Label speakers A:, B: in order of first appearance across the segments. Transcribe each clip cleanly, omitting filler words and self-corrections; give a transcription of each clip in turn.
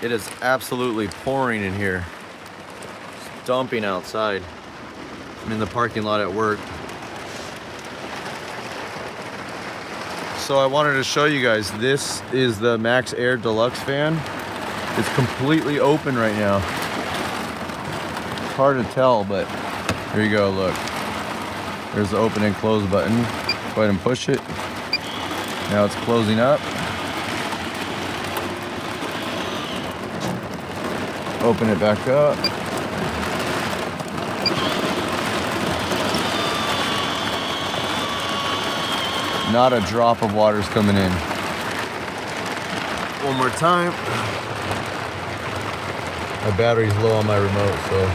A: It is absolutely pouring in here. It's dumping outside. I'm in the parking lot at work. So I wanted to show you guys, this is the Maxxair Deluxe fan. It's completely open right now. It's hard to tell, but here you go, look. There's the open and close button. Go ahead and push it. Now it's closing up. Open it back up. Not a drop of water is coming in. One more time. My battery's low on my remote, so.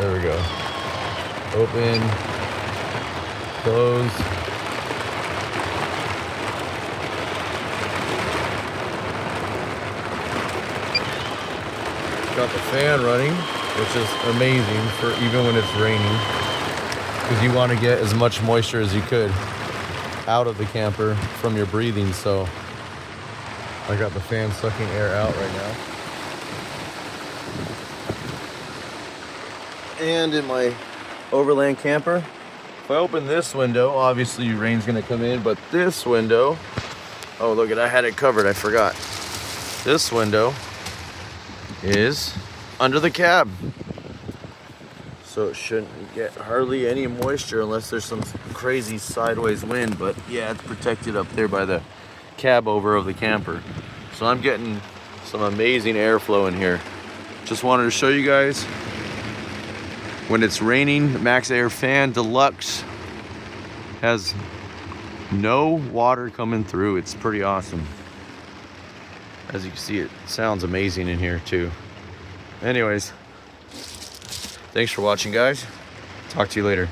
A: There we go. Open, close. Got the fan running, which is amazing for even when it's raining, because you want to get as much moisture as you could out of the camper from your breathing. So I got the fan sucking air out right now. And in my overland camper, if I open this window, obviously rain's gonna come in, but this window, oh look at, I had it covered, I forgot. This window is under the cab, so it shouldn't get hardly any moisture unless there's some crazy sideways wind. But yeah, it's protected up there by the cab over of the camper, so I'm getting some amazing airflow in here. Just wanted to show you guys, when it's raining, Maxxair Fan Deluxe has no water coming through. It's pretty awesome. As you can see, it sounds amazing in here too. Anyways, thanks for watching, guys. Talk to you later.